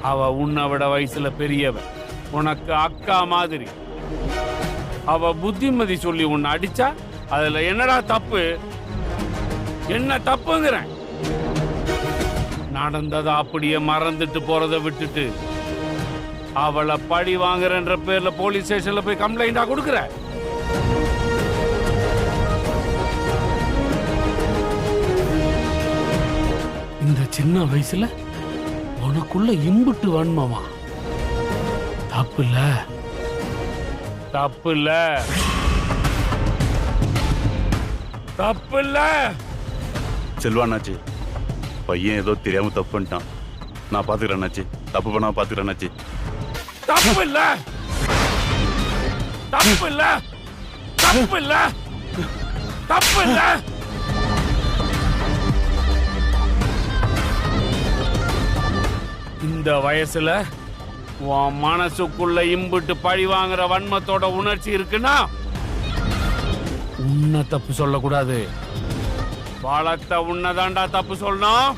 அவ உன்னை விட வயசுல பெரியவ, உனக்கு அக்கா மாதிரி. அவ புத்திமதி சொல்லி உன்னை அடிச்சா அதுல என்னடா தப்பு? என்ன தப்புங்கிறேன்? நடந்ததை அப்படியே மறந்துட்டு போறதை விட்டுட்டு அவளை பழி வாங்குறன்ற பேர்ல போலீஸ் ஸ்டேஷன்ல போய் கம்ப்ளைண்டா கொடுக்குற. இந்த சின்ன வயசுல உனக்குள்ள இம்புட்டு வன்மமா? தப்பு இல்ல, தப்பு இல்ல, தப்பு இல்ல. செல்வாண்ணாச்சி, பையன் ஏதோ தெரியாம தப்பு பண்ணிட்டான். நான் பாத்துக்கிறேன் அண்ணாச்சி, தப்பு பண்ணா பாத்துக்கிறேன் அண்ணாச்சி. தப்பு இல்ல, தப்பு இல்ல, தப்பு இல்ல, தப்பு இல்ல. இந்த வயசுல உன் மனசுக்குள்ள இம்புட்டு பழி வாங்குற வன்மத்தோட உணர்ச்சி இருக்குன்னா உன்னை தப்பு சொல்லக்கூடாது. வளர்த்த உன்னதாண்டா தப்பு சொல்லணும்.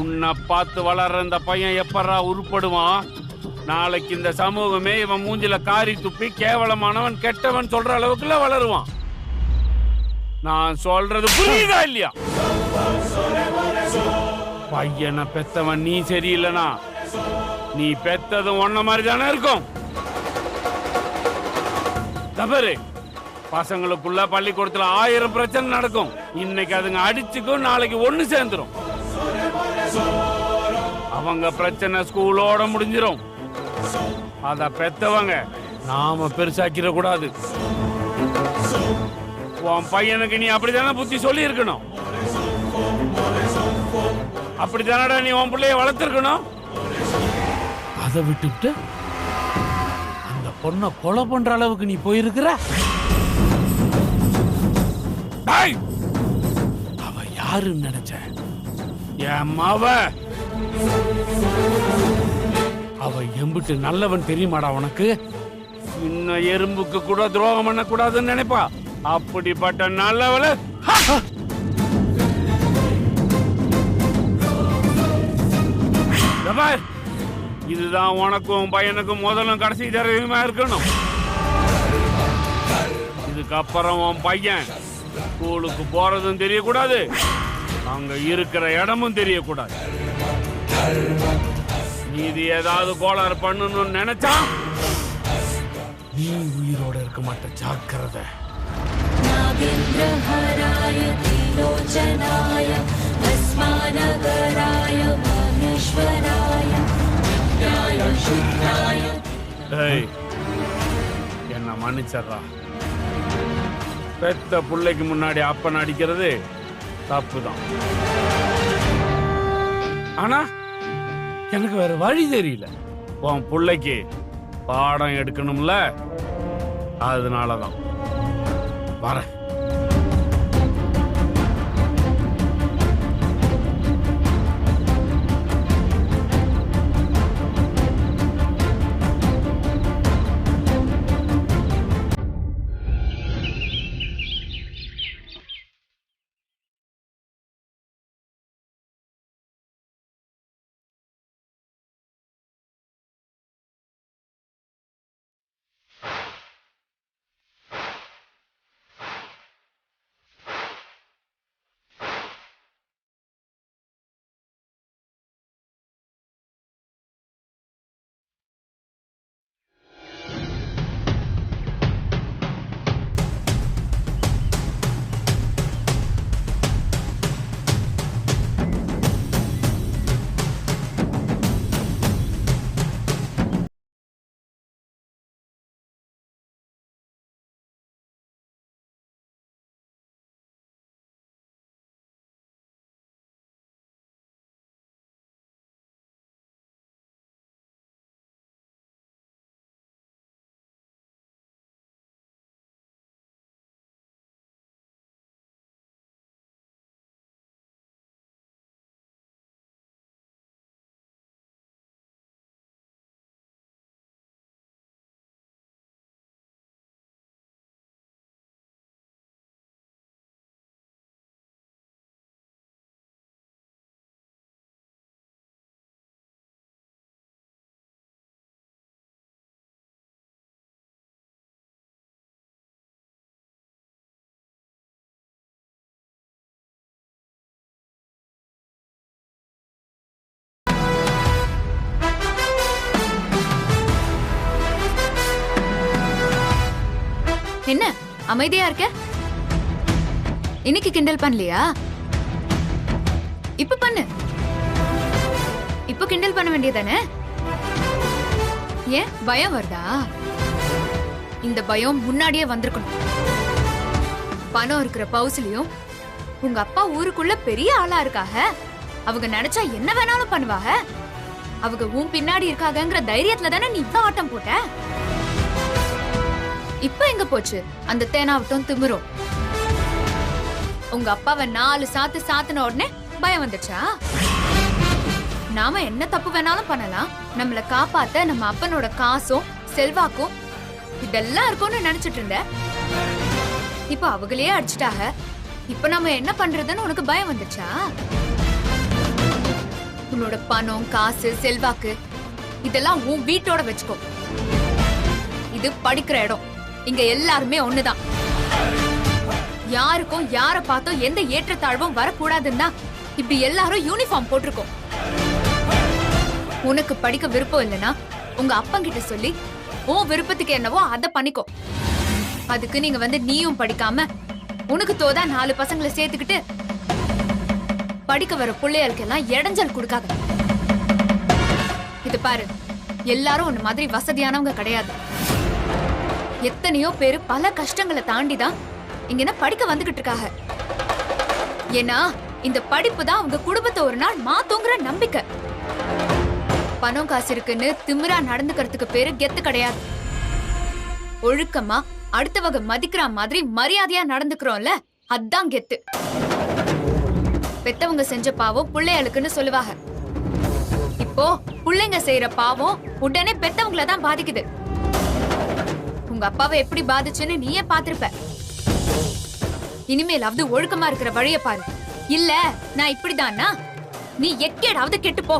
உன்னை பார்த்து வளர்ற இந்த பையன் எப்பறா உருப்படுவான்? நாளைக்கு இந்த சமூகமே இவன் மூஞ்சில காரி துப்பி கேவலமானவன் கெட்டவன் சொல்ற அளவுக்குள்ள வளருவான். நான் சொல்றது புரியுதா இல்லையா? பையனை பெத்தவன் நீ சரியில்லைனா நீ பெத்ததும் ஒன்ன மாதிரி தானே இருக்கும். தவறு. பசங்களுக்குள்ள பள்ளிக்கூடத்துல 1000 பிரச்சனை நடக்கும். இன்னைக்கு அதுங்க அடிச்சுக்கும், நாளைக்கு ஒண்ணு சேர்ந்துரும். அவங்க பிரச்சனை ஸ்கூலோட முடிஞ்சிரும். அத பெத்தவங்க நாம பெருசாக்கிட கூடாது. உன் பையனுக்கு நீ அப்படித்தானே புத்தி சொல்லி இருக்கணும். அப்படித்தானடா நீ உன் பிள்ளைய வளர்த்திருக்கணும். அதை விட்டுவிட்டு அந்த பொண்ணை கொலை பண்ற அளவுக்கு நீ போயிருக்கிற. அவ யாருன்னு நினைச்ச? என் மாவ. அவ எம்பிட்டு நல்லவன் தெரியுமாடா உனக்கு? இன்னும் எறும்புக்கு கூட துரோகம் பண்ண கூடாதுன்னு நினைப்பா. அப்படிப்பட்ட நல்லவள இதுதான் உனக்கும் பையனுக்கும் முதலும் கடைசி தரமா இருக்கணும். இதுக்கப்புறம் உன் பையன் ஸ்கூலுக்கு போறதும் தெரியக்கூடாது, அங்க இருக்கிற இடமும் தெரியக்கூடாது. நீதி ஏதாவது கோளாறு பண்ணணும்னு நினைச்சா நீ உயிரோட இருக்க மாட்ட. ஜாக்கிரதை. என்ன மன்னிச்சர்றா. பெத்த பிள்ளைக்கு முன்னாடி அப்பன் அடிக்கிறது தப்புதான். ஆனா எனக்கு வேற வழி தெரியல. உன் பிள்ளைக்கு பாடம் எடுக்கணும்ல, அதனாலதான் வரேன். என்ன அமைதியா இருக்க? இன்னைக்கு கிண்டல் பண்ணலையா? இப்ப பண்ணு. இப்ப கிண்டல் பண்ண வேண்டியதானே? ஏன் பயம் வருதா? இந்த பயம் முன்னாடியே வந்திருக்கணும். பணம் இருக்கிற பவுசிலையும் உங்க அப்பா ஊருக்குள்ள பெரிய ஆளா இருக்காக. அவங்க நினைச்சா என்ன வேணாலும் பண்ணுவாங்க. அவங்க உன் பின்னாடி இருக்காங்கங்கிற தைரியத்துல தானே நீ இவ்வளவு ஆட்டம் போட்ட. இப்ப எங்க போச்சு அந்த தேனாவட்டும் திமிரும்? உங்க அப்பாவை 4 சாத்து சாத்துன உடனே பயம் வந்துச்சா? நாம என்ன தப்பு வேணாலும் பண்ணலாம். நம்மள காப்பாத்த நம்ம அப்பனோட காசும் செல்வாக்கும் இதெல்லாம் இருக்கும்னு நினைச்சிட்டு இருந்த. இப்ப அவங்களே அடிச்சுட்டாக. இப்ப நம்ம என்ன பண்றதுன்னு உனக்கு பயம் வந்துச்சா? உன்னோட பணம் காசு செல்வாக்கு இதெல்லாம் உன் வீட்டோட வச்சுக்கோ. இது படிக்கிற இடம். இங்க எல்லாருமே ஒண்ணுதான். யாருக்கும் யார பார்த்தோம் எந்த ஏற்றத்தாழ்வும் வரக்கூடாதுன்னா இப்படி எல்லாரும் யூனிஃபார்ம் போட்டிருக்கோம். உனக்கு படிக்க விருப்பம் இல்லைன்னா உங்க அப்பங்கிட்ட சொல்லி உன் விருப்பத்துக்கு என்னவோ அதை பண்ணிக்கோ. அதுக்கு நீங்க நீயும் படிக்காம உனக்கு தோதா 4 பசங்களை சேர்த்துக்கிட்டு படிக்க வர பிள்ளைகளுக்கெல்லாம் இடைஞ்சல் கொடுக்காத. இது பாரு, எல்லாரும் உன்ன மாதிரி வசதியானவங்க கிடையாது. எத்தனையோ பேரு பல கஷ்டங்களை தாண்டிதான் இங்க படிக்க வந்துகிட்டு இருக்காங்க. ஏன்னா இந்த படிப்பு தான் அவங்க குடும்பத்தை ஒரு நாள் மாத்தோங்கிற நம்பிக்கை. பணம் காசு இருக்குன்னு திமிரா நடந்துக்கிறதுக்கு பேரு கெத்து கிடையாது. ஒழுக்கமா அடுத்தவங்க மதிக்கிற மாதிரி மரியாதையா நடந்துக்கிறோம்ல, அதான் கெத்து. பெத்தவங்க செஞ்ச பாவம் பிள்ளைகளுக்குன்னு சொல்லுவாங்க. இப்போ பிள்ளைங்க செய்யற பாவம் உடனே பெத்தவங்கள தான் பாதிக்குது. உங்க அப்பாவை எப்படி பாதிச்சுன்னு நீயே பாத்திருப்ப. இனிமேலாவது ஒழுக்கமா இருக்கிற வழிய பாரு. இல்ல நான் இப்படிதான்னா நீ எக்கேடாவது கெட்டு போ.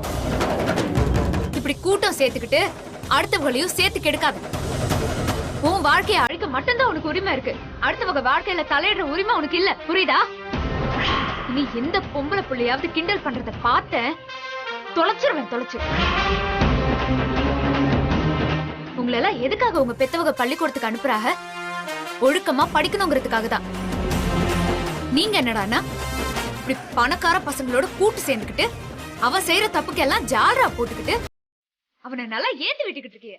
இப்படி கூட்டம் சேர்த்துக்கிட்டு அடுத்தவங்களையும் சேர்த்து கெடுக்காது. உன் வாழ்க்கையை அழிக்க மட்டும்தான் உனக்கு உரிமை இருக்கு. அடுத்தவங்க வாழ்க்கையில தலையிடுற உரிமை உனக்கு இல்ல, புரியுதா? நீ எந்த பொம்பளை புள்ளையாவது கிண்டல் பண்றத பார்த்த தொலைச்சிருவேன். தொலைச்சு உங்களெல்லாம் எதுக்காக உங்க பெத்தவங்க பள்ளிக்கூடத்துக்கு அனுப்புறாங்க? ஒழுக்கமா படிக்கணுங்கிறதுக்காக தான். நீங்க என்னடானா இப்படி பணக்கார பசங்களோட கூட்டு சேர்ந்துக்கிட்டு அவன் செய்யற தப்புக்கு எல்லாம் ஜாலரா போட்டுக்கிட்டு அவனை நல்லா ஏத்தி விட்டுக்கிட்டு இருக்கிய.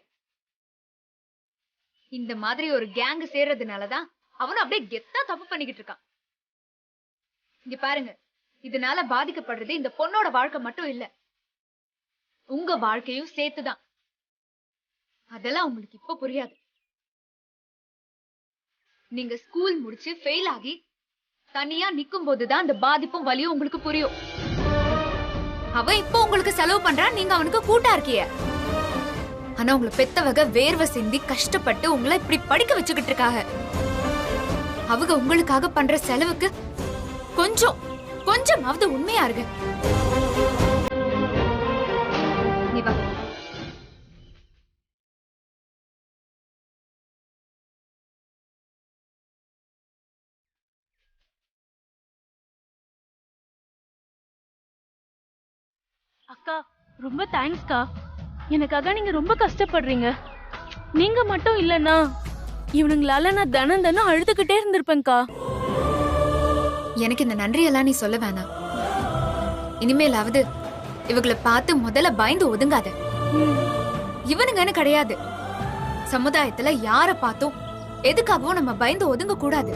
இந்த மாதிரி ஒரு கேங் சேர்றதுனாலதான் அவனும் அப்படியே கெத்தா தப்பு பண்ணிக்கிட்டு இருக்கான். இங்க பாருங்க, இதனால பாதிக்கப்படுறது இந்த பொண்ணோட வாழ்க்கை மட்டும் இல்ல, உங்க வாழ்க்கையும் சேர்த்துதான். அதெல்லாம் உங்களுக்கு இப்ப புரியாது. நீங்க ஸ்கூல் முடிச்சு ஃபெயில் ஆகி தனியா நிக்கும் போதுதான் அந்த பாதிப்பும் வலியும் உங்களுக்கு புரியும். அவன் இப்போ உங்களுக்கு செலவு பண்றான், நீங்க அவனுக்கு கூட்டா இருக்கிய. ஆனா உங்களை பெத்தவங்க வேர்வை சிந்தி கஷ்டப்பட்டு உங்களை இப்படி படிக்க வச்சுக்கிட்டு இருக்காங்க. அவங்க உங்களுக்காக பண்ற செலவுக்கு கொஞ்சமாவது உண்மையா இருக்கு. நீ வா. அக்கா ரொம்ப தேங்க்ஸ்க்கா. எனக்காக நீங்க ரொம்ப கஷ்டப்படுறீங்க. நீங்க மட்டும் இல்லைன்னா இவனுங்களால நான் தினம் அழுதுகிட்டே இருந்திருப்பேன்க்கா. எனக்கு இந்த நன்றியெல்லாம் நீ சொல்ல வேணாம். இனிமேலாவது இவங்களை பார்த்து முதல்ல பயந்து ஒதுங்காத. இவனுங்கன்னு கிடையாது, சமுதாயத்துல யார பார்த்தும் எதுக்காகவும் நம்ம பயந்து ஒதுங்க கூடாது.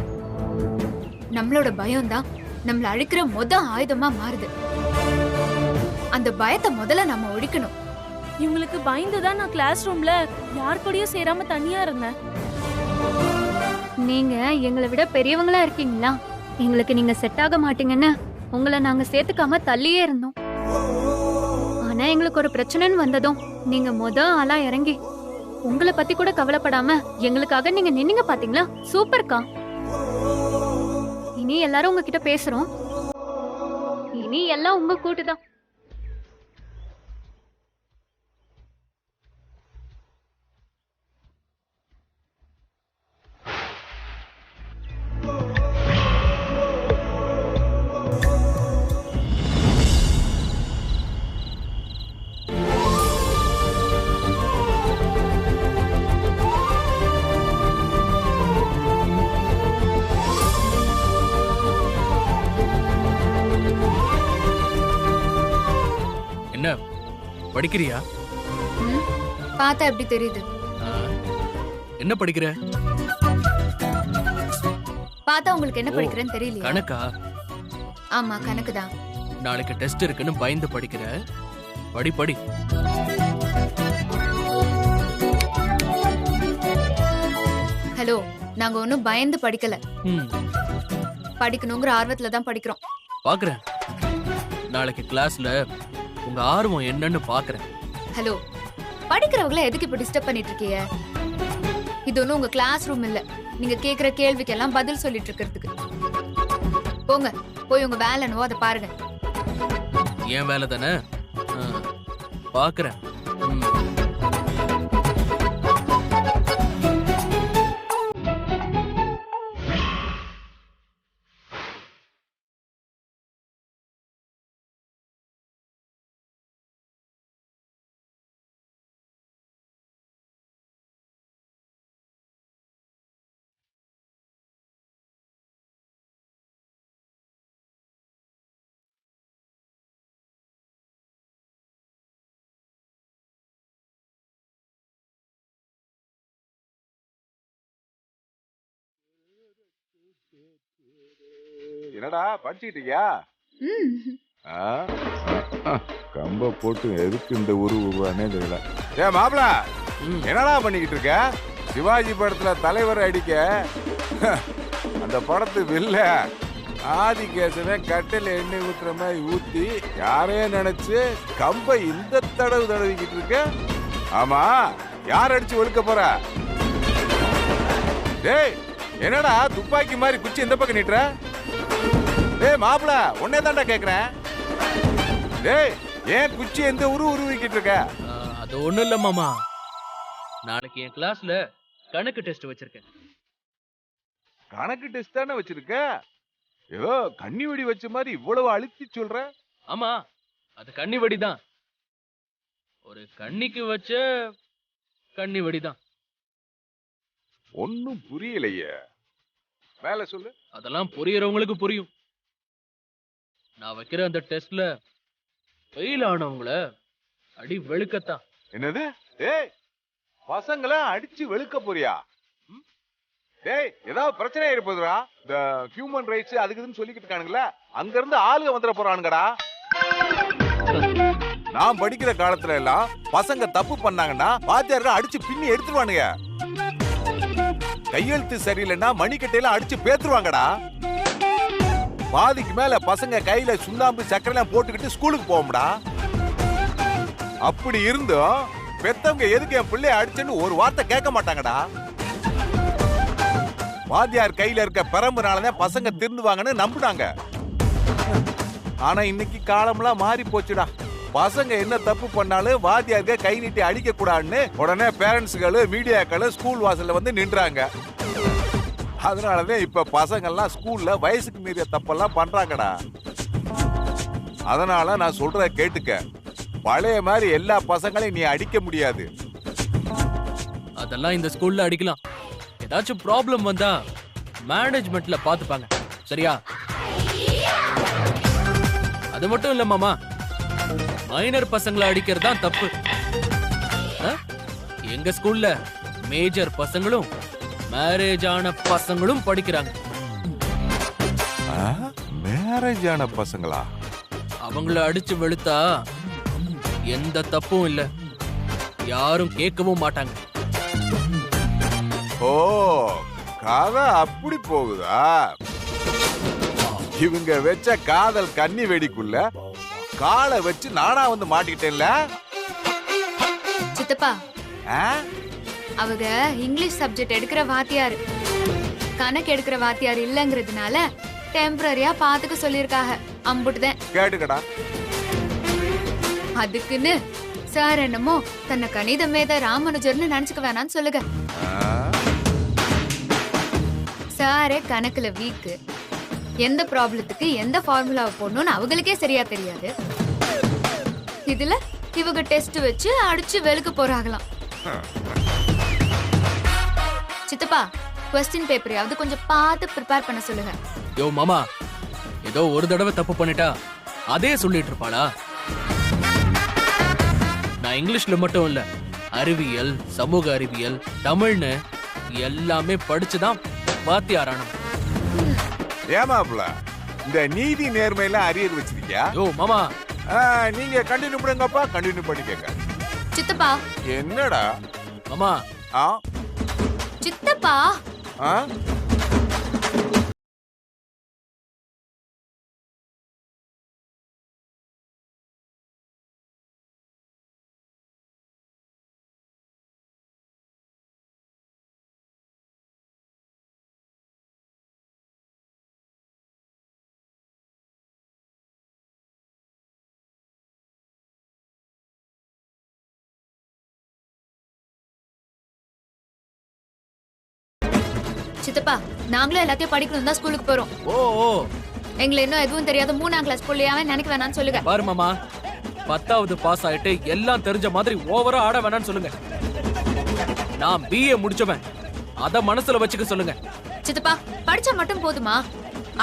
நம்மளோட பயம்தான் நம்மள அழிக்கிற ஆயுதமா மாறுது. அந்த பயத்தை முதல்ல நம்ம ஒழிக்கணும். இவங்களுக்கு பயந்துதான் நான் கிளாஸ் ரூம்ல யார் கூடயும் சேராம தனியா இருந்தேன். நீங்க எங்களை விட பெரியவங்களா இருக்கீங்களா? எங்களுக்கு நீங்க செட் ஆக மாட்டீங்கன்னு உங்களை நாங்க சேர்த்துக்காம தள்ளியே இருந்தோம். ஆனா எங்களுக்கு ஒரு பிரச்சனைன்னு வந்ததும் நீங்க ஆளா இறங்கி உங்களை பத்தி கூட கவலைப்படாம எங்களுக்காக நீங்க நின்னீங்க பாத்தீங்களா? சூப்பர்க்கா. இனி எல்லாரும் உங்ககிட்ட பேசுறோம். இனி எல்லாம் உங்க கூட்டுதான். என்ன படிக்கிறியா? ம், பார்த்தா எப்படி தெரியுது? ஆ, என்ன படிக்கிற? பார்த்தா உங்களுக்கு என்ன படிக்கிறேன்னு தெரியலையா? கணக்கா? ஆமா, கணக்கு தான். நாளைக்கு டெஸ்ட் இருக்குன்னு பயந்து படிக்கிற? படி படி. ஹலோ, நாங்க ஒன்னும் பயந்து படிக்கல. ம், படிக்கணுங்கிற ஆர்வத்துல தான் படிக்கிறோம். பாக்குறேன். நாளைக்கு கிளாஸ்ல உங்க ஆர்வம் என்னன்னு பாக்குறேன். ஹலோ, படிக்கிறவங்கள எதுக்கு இப்ப டிஸ்டர்ப் பண்ணிட்டு இருக்கீங்க? இது ஒன்றும் உங்க கிளாஸ் ரூம் இல்ல. நீங்க கேக்குற கேள்விக்கெல்லாம் பதில் சொல்லிட்டு இருக்கிறதுக்கு. போங்க, போய் உங்க வேலை என்னவோ அதை பாருங்க. ஏன் வேலை தானே? பாக்குறேன். ம். என்னடா படிச்சுக்கிட்டு இருக்கியா? கம்ப போட்டு எதுக்கு இந்த உருவானே தெரியல. ஏ மாப்பிள, என்னடா பண்ணிக்கிட்டு இருக்க? சிவாஜி படத்துல தலைவர் அடிக்க அந்த படத்து வில்ல ஆதிகேசவன் கட்டையில எண்ணெய் ஊத்துற மாதிரி ஊத்தி யாரையே நினைச்சு கம்ப இந்த தடவு தடவிக்கிட்டு இருக்க. ஆமா, யார் அடிச்சு ஒழுக்க போற? டேய், என்னடா துப்பாக்கி மாதிரி குச்சி இந்த பக்கம் நீட்டுற? டேய் மாப்பிள, உன்னே தாண்டா கேக்குறேன். டேய், ஏன் குச்சி எந்த உருவிக்கிட்டு இருக்க? அது ஒண்ணும் இல்ல மாமா. நாளைக்கு என் கிளாஸ்ல கணக்கு டெஸ்ட் வச்சிருக்கேன். கணக்கு டெஸ்ட் தானே வச்சிருக்க? ஏதோ கண்ணி வெடி வச்ச மாதிரி இவ்வளவு அழுத்தி சொல்ற? ஆமா, அது கண்ணி வெடிதான். ஒரு கண்ணிக்கு வச்ச கண்ணி வெடிதான். ஒன்னும் புரியலையே. மேல சொல்லு. அதெல்லாம் புரியறவங்களுக்கு புரியும். நான் வைக்கிற அந்த டெஸ்ட்ல ஃபெயில் ஆனவங்கள அடி வெளுக்கத்தான். என்னது? டேய், பசங்களை அடிச்சு வெளுக்க போறியா? டேய், ஏதாவது பிரச்சனை இருப்பதுடா. இந்த ஹியூமன் ரைட்ஸ் அதுக்குன்னு சொல்லிக்கிட்டு இருக்கானுங்களா, அங்க இருந்து ஆளுங்க வந்துட போறானுங்கடா. நான் படிக்கிற காலத்துல எல்லாம் பசங்க தப்பு பண்ணாங்கன்னா வாத்தியார்கள் அடிச்சு பின்னி எடுத்துருவானுங்க. கையெழுத்து சரியில்லைன்னா மணிக்கட்டையில அடிச்சு பேத்துருவாங்கடா. பாதிக்கு மேல பசங்க கையில சுண்ணாம்பு சக்கரெல்லாம் போட்டுக்கிட்டு ஸ்கூலுக்கு போகும்டா. அப்படி இருந்தும் பெத்தவங்க எதுக்கு என் பிள்ளைய அடிச்சுன்னு ஒரு வார்த்தை கேட்க மாட்டாங்கடா. வாத்தியார் கையில இருக்க பெரம்புனாலதான் பசங்க திருந்துவாங்கன்னு நம்புனாங்க. ஆனா இன்னைக்கு காலம்லாம் மாறி போச்சுடா. பசங்க என்ன தப்பு பண்ணாலும் வாத்தியார்க கை நீட்டி அடிக்க கூடாதுன்னு உடனே பேரண்ட்ஸ்களு மீடியாக்களு ஸ்கூல் வாசல்ல வந்து நின்றாங்க. அதனாலதான் இப்ப பசங்க எல்லாம் ஸ்கூல்ல வயசுக்கு மீறிய தப்பெல்லாம் பண்றாங்கடா. அதனால நான் சொல்றத கேட்டுக்க. பழைய மாதிரி எல்லா பசங்களையும் நீ அடிக்க முடியாது. அதெல்லாம் இந்த ஸ்கூல்ல அடிக்கலாம். ஏதாச்சும் ப்ராப்ளம் வந்தா மேனேஜ்மெண்ட்ல பாத்துப்பாங்க. சரியா? அது மட்டும் இல்ல மாமா, மைனர் பசங்களை அடிக்கிறது தான் தப்பு. எங்க ஸ்கூல்ல மேஜர் பசங்களும் மேரேஜ் ஆன பசங்களும் படிக்கிறாங்க. மேரேஜ் ஆன பசங்களா? அவங்கள அடிச்சு வெளுத்தா எந்த தப்பும் இல்ல, யாரும் கேட்கவும் மாட்டாங்க. ஓ, கதை அப்படி போகுதா? இவங்க வச்ச காதல் கன்னி வெடிக்குள்ள காலை வச்சு நானா வந்து மாட்டிக்கிட்டேன்ல. சித்தப்பா, அவங்க இங்கிலீஷ் சப்ஜெக்ட் எடுக்கிற வாத்தியார், கணக்கு எடுக்கிற வாத்தியார் இல்லங்கிறதுனால டெம்பரரியா பாத்துக்க சொல்லிருக்காங்க. அம்புட்டுதான் கேட்டுக்கடா. அதுக்குன்னு சார் என்னமோ தன்னை கணித மேத ராமானுஜர்னு நினைச்சுக்க வேணாம்னு சொல்லுங்க. சாரே கணக்குல வீக்கு. எந்த ப்ராப்ளத்துக்கு எந்த ஃபார்முலாவை போடணும்னு அவங்களுக்கே சரியா தெரியாது. இதுல இவங்க டெஸ்ட் வச்சு அடிச்சு வெளுக்க போறாங்களாம். சித்தப்பா, क्वेश्चन பேப்பரையாவது கொஞ்சம் பார்த்து ப்ரிப்பேர் பண்ண சொல்லுங்க. யோ மாமா, ஏதோ ஒரு தடவை தப்பு பண்ணிட்டா அதே சொல்லிட்டு இருப்பாளா? நான் இங்கிலீஷ்ல மட்டும் இல்ல, அறிவியல், சமூக அறிவியல், தமிழ்னு எல்லாமே படிச்சுதான் வாத்தியாரானோம். ஏமாப்ல இந்த நீதி நேர்மையில அரியர் வச்சிருக்கியா? யோ மாமா, நீங்க கண்டினியூ பண்ணுங்கப்பா, கண்டினியூ பண்ணி கேட்க. சித்தப்பா என்னடா? மாமா ஆ சித்தப்பா ஆ சித்தப்பா நாங்களும் எல்லாத்தையும் படிக்கணும் தான் ஸ்கூலுக்கு போறோம். ஓ ஓ, எங்களை இன்னும் எதுவும் தெரியாத 3ஆம் கிளாஸ் பிள்ளையாவே நினைக்க வேணாம்னு சொல்லுங்க. பாரு மாமா, 10வது பாஸ் ஆயிட்டு எல்லாம் தெரிஞ்ச மாதிரி ஓவரா ஆட வேணாம்னு சொல்லுங்க. நான் BA முடிச்சவன், அத மனசுல வச்சுக்க சொல்லுங்க. சித்தப்பா படிச்சா மட்டும் போதுமா?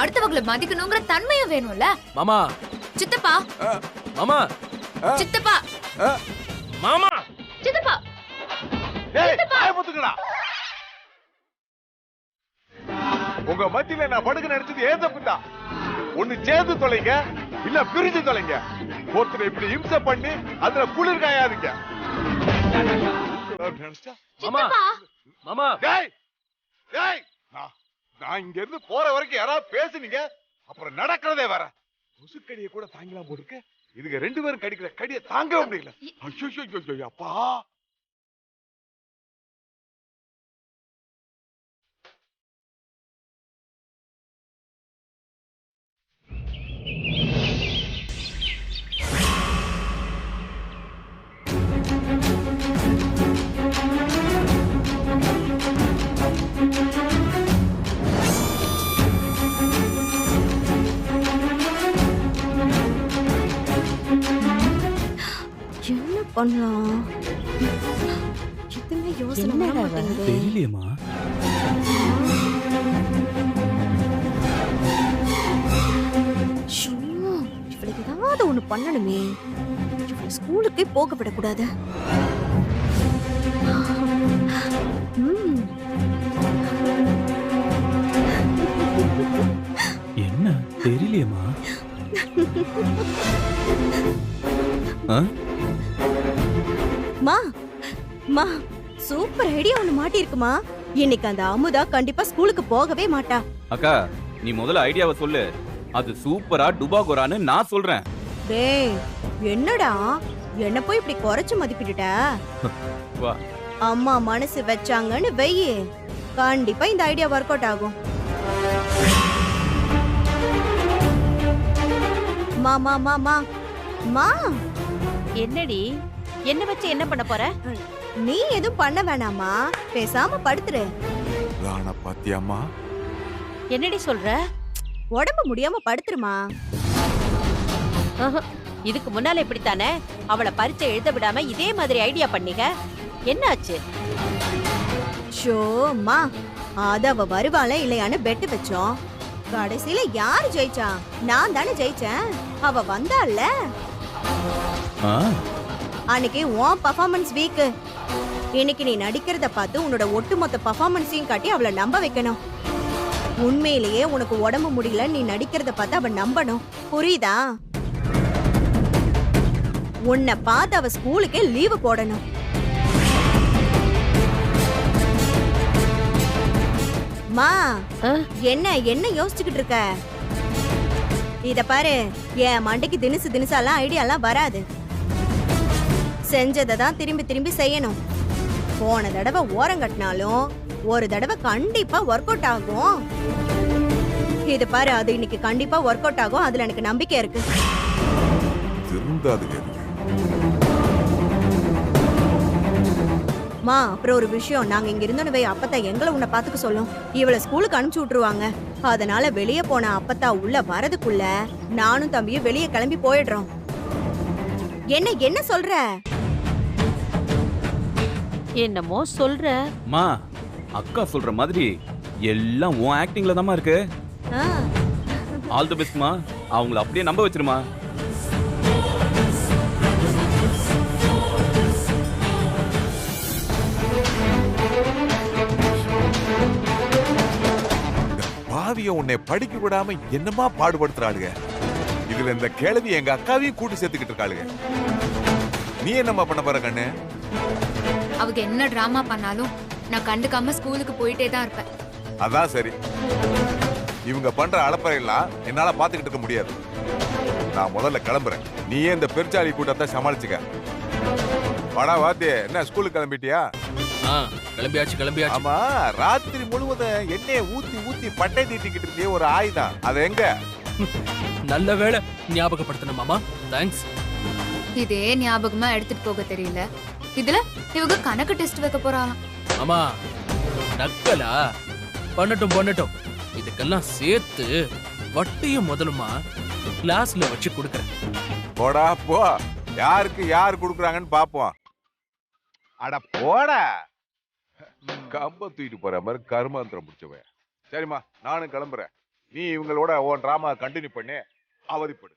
அடுத்தவங்களை மதிக்கணுங்கிற தன்மையும் வேணும்ல. மாமா சித்தப்பா மாமா சித்தப்பா மாமா சித்தப்பா உங்க மத்தியில நான் படுக்க நினைச்சது ஏன் தப்புதான்? ஒண்ணு சேர்ந்து தொலைங்க, இல்ல பிரிஞ்சு தொலைங்க. ஒருத்தரை இப்படி இம்சை பண்ணி அதுல குளிர் காயாதீங்க. மாமா மாமா டேய், டேய், நான் இங்க இருந்து போற வரைக்கும் யாராவது பேசுனீங்க, அப்புறம் நடக்கிறதே வர. கொசுக்கடியை கூட தாங்கலாம் போட்டுருக்கு. இதுங்க 2 பேரும் கடிக்கிற கடியை தாங்கவே முடியல. ஐயோ அப்பா. என்ன பண்ணலாம்? எதுவுமே யோசனை வர மாட்டேங்குது. தெரியலையேம்மா. ஷோ, இவளுக்கு ஏதாவது ஒண்ணு பண்ணணுமே. இவளை ஸ்கூலுக்கே போக விடக்கூடாது. என்ன தெரியலையேம்மா. மா மா, சூப்பர் ஐடியா ஒண்ணு மாட்டி இருக்குமா. இன்னைக்கு அந்த அமுதா கண்டிப்பா ஸ்கூலுக்கு போகவே மாட்டா. அக்கா நீ முதல்ல ஐடியாவை சொல்லு. அது சூப்பரா டுபாகோரான்னு நான் சொல்றேன். டேய், என்னடா என்ன போய் இப்படி குறைச்சு மதிப்பிட்டுட்ட? வா. அம்மா மனசு வச்சாங்கன்னு வெயி, கண்டிப்பா இந்த ஐடியா ஒர்க் அவுட் ஆகும். மா மா மா மா மா, என்னடி, என்ன வச்சு என்ன பண்ண போற? நீ எதுவும் பண்ண வேணாமா, பேசாம படுத்துரு. ராணா பாத்தியாமா? என்னடி சொல்ற? உடம்பு முடியாம படுத்துருமா. இதுக்கு முன்னால இப்படித்தானே அவளை பரீட்சை எழுத விடாம இதே மாதிரி ஐடியா பண்ணீங்க. என்னாச்சு? ஷோம்மா, அத அவ வருவாள இல்லையான்னு பெட்டு வச்சோம். கடைசியில யாரு ஜெயிச்சா? நான் தானே ஜெயிச்சேன். அவ வந்தாள்ல. அன்னைக்கு உன் பர்ஃபார்மன்ஸ் வீக். இன்னைக்கு நீ நடிக்கிறத பார்த்து உன்னோட ஒட்டுமொத்த பர்ஃபார்மன்ஸையும் காட்டி அவளை நம்ப வைக்கணும். உண்மையிலேயே உனக்கு உடம்பு முடியல, நீ நடிக்கிறத பார்த்து அவ நம்பணும். புரியுதா? உன்னை பார்த்து அவ ஸ்கூலுக்கே லீவு போடணும். மா, என்ன என்ன யோசிச்சுக்கிட்டு இருக்க? இத பாரு, என் மண்டைக்கு தினுசு தினுசாலாம் ஐடியாலாம் வராது. செஞ்சதை தான் திரும்பி திரும்பி செய்யணும். போன தடவை ஓரம் கட்டினாலும் ஒரு தடவை கண்டிப்பா ஒர்க் அவுட் ஆகும். இது பாரு, அது இன்னைக்கு கண்டிப்பா ஒர்க் அவுட் ஆகும். அதுல எனக்கு நம்பிக்கை இருக்கு. மா, அப்புறம் ஒரு விஷயம், நாங்க இங்க இருந்தோன்னு அப்பத்தா எங்களை உன்னை பாத்துக்க சொல்லும். இவளை ஸ்கூலுக்கு அனுப்பிச்சு விட்டுருவாங்க. அதனால வெளியே போன அப்பத்தா உள்ள வரதுக்குள்ள நானும் தம்பியும் வெளியே கிளம்பி போயிடுறோம். என்ன என்ன சொல்ற? என்னமோ சொல்ற. மா, அக்கா சொல்ற மாதிரி எல்லாம் உன் ஆக்டிங்ல தான்மா இருக்கு. ஆல் தி பெஸ்ட் மா. அவங்கள அப்படியே நம்ப வச்சிருமா. உன்னை படிக்க விடாம என்னமா பாடுபடுத்துறாளுங்க. இதுல இந்த கேள்வி எங்க அக்காவையும் கூட்டி சேர்த்துக்கிட்டு இருக்காளுங்க. நீ என்னம்மா பண்ண போற கண்ணு? அவங்க என்ன டிராமா பண்ணாலும் நான் கண்டுக்காம ஸ்கூலுக்கு போயிட்டே தான் இருப்பேன். அதான் சரி. இவங்க பண்ற அலப்பறையெல்லாம் என்னால பாத்துக்கிட்டு இருக்க முடியாது. நான் முதல்ல கிளம்புறேன். நீயே இந்த பெருச்சாளி கூட்டத்தை சமாளிச்சுக்க. படா வாத்தியே, என்ன ஸ்கூலுக்கு கிளம்பிட்டியா? கிளம்பியாச்சு. ஆமா, ராத்திரி முழுவதும் எண்ணெயை ஊத்தி ஊத்தி பட்டை தீட்டிக்கிட்டு இருந்தே ஒரு ஆயுதம், அது எங்க? நல்ல வேளை ஞாபகப்படுத்தின மாமா, தேங்க்ஸ். இதே ஞாபகமா எடுத்துட்டு போக தெரியல. இதுல இவங்க கணக்கு டெஸ்ட் வைக்க போறாளாம். மாமா நக்கலா? பண்ணட்டும். இதுக்கெல்லாம் சேர்த்து வட்டியும் முதலுமா கிளாஸ்ல வச்சு கொடுக்கறேன். போடா போ, யாருக்கு யார் கொடுக்குறாங்கன்னு பாப்போம். அட போடா, கம்ப தூக்கிட்டு போற மாதிரி கருமாந்திரம் முடிச்சவன். சரிம்மா, நானும் கிளம்புறேன். நீ இவங்களோட உன் டிராமா கண்டினியூ பண்ணி அவதிப்படு.